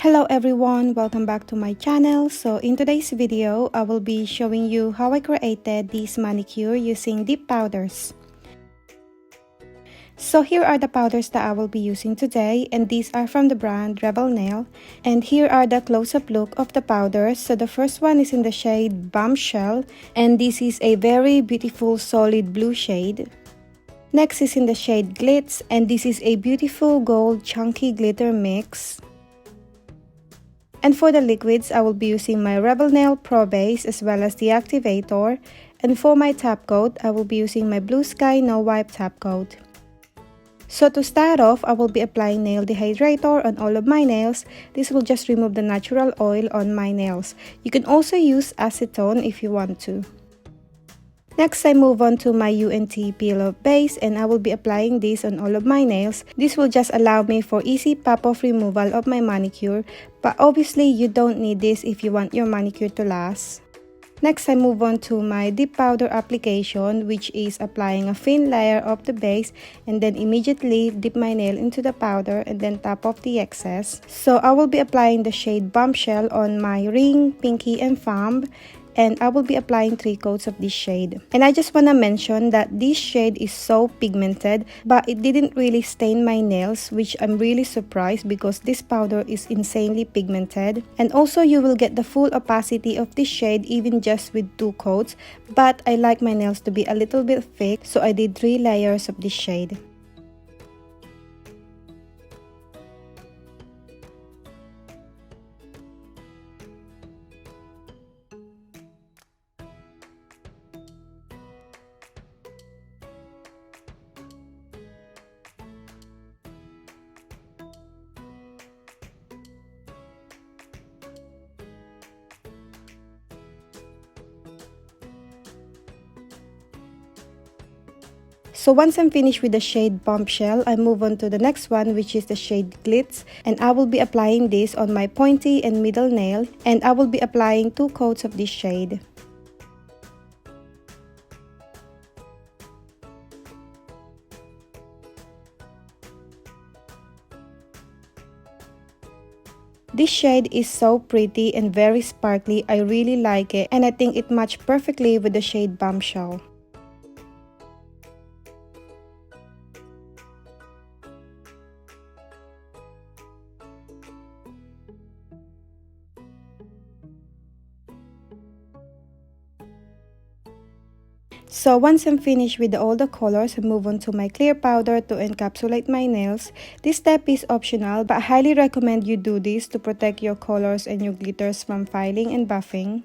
Hello everyone, welcome back to my channel. So in today's video, I will be showing you how I created this manicure using dip powders. So here are the powders that I will be using today, and these are from the brand Revel Nail. And here are the close-up look of the powders. So the first one is in the shade Bombshell, and this is a very beautiful solid blue shade. Next is in the shade Glitz, and this is a beautiful gold chunky glitter mix. And for the liquids, I will be using my Revel Nail Pro Base as well as the Activator. And for my top coat, I will be using my Blue Sky No Wipe top coat. So to start off, I will be applying nail dehydrator on all of my nails. This will just remove the natural oil on my nails. You can also use acetone if you want to. Next, I move on to my UNT Peel-Off Base, and I will be applying this on all of my nails. This will just allow me for easy pop-off removal of my manicure, but obviously you don't need this if you want your manicure to last. Next, I move on to my dip powder application, which is applying a thin layer of the base and then immediately dip my nail into the powder and then top off the excess. So I will be applying the shade Bombshell on my ring, pinky, and thumb. And I will be applying 3 coats of this shade. And I just want to mention that this shade is so pigmented, but it didn't really stain my nails, which I'm really surprised because this powder is insanely pigmented. And also you will get the full opacity of this shade even just with 2 coats, but I like my nails to be a little bit thick, so I did 3 layers of this shade. So once I'm finished with the shade Bombshell, I move on to the next one, which is the shade Glitz, and I will be applying this on my pointy and middle nail, and I will be applying 2 coats of this shade. This shade is so pretty and very sparkly. I really like it, and I think it matched perfectly with the shade Bombshell. So once I'm finished with all the colors, I move on to my clear powder to encapsulate my nails. This step is optional, but I highly recommend you do this to protect your colors and your glitters from filing and buffing.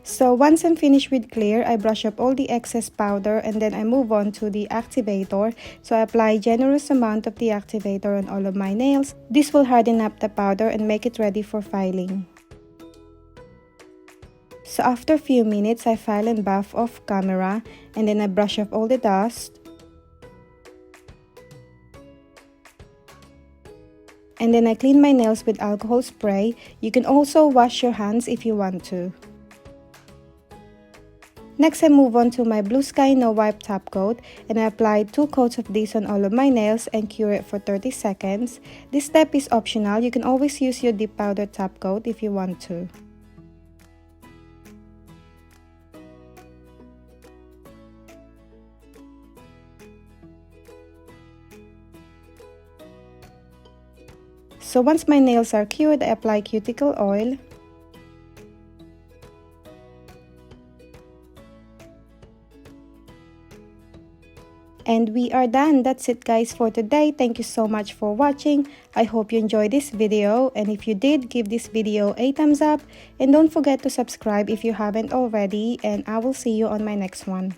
So once I'm finished with clear, I brush up all the excess powder and then I move on to the activator. So I apply generous amount of the activator on all of my nails. This will harden up the powder and make it ready for filing. So after a few minutes, I file and buff off camera, and then I brush off all the dust. And then I clean my nails with alcohol spray. You can also wash your hands if you want to. Next, I move on to my Blue Sky No Wipe top coat, and I apply 2 coats of this on all of my nails and cure it for 30 seconds. This step is optional. You can always use your dip powder top coat if you want to. So once my nails are cured, I apply cuticle oil. And we are done. That's it guys for today. Thank you so much for watching. I hope you enjoyed this video, and if you did, give this video a thumbs up and don't forget to subscribe if you haven't already, and I will see you on my next one.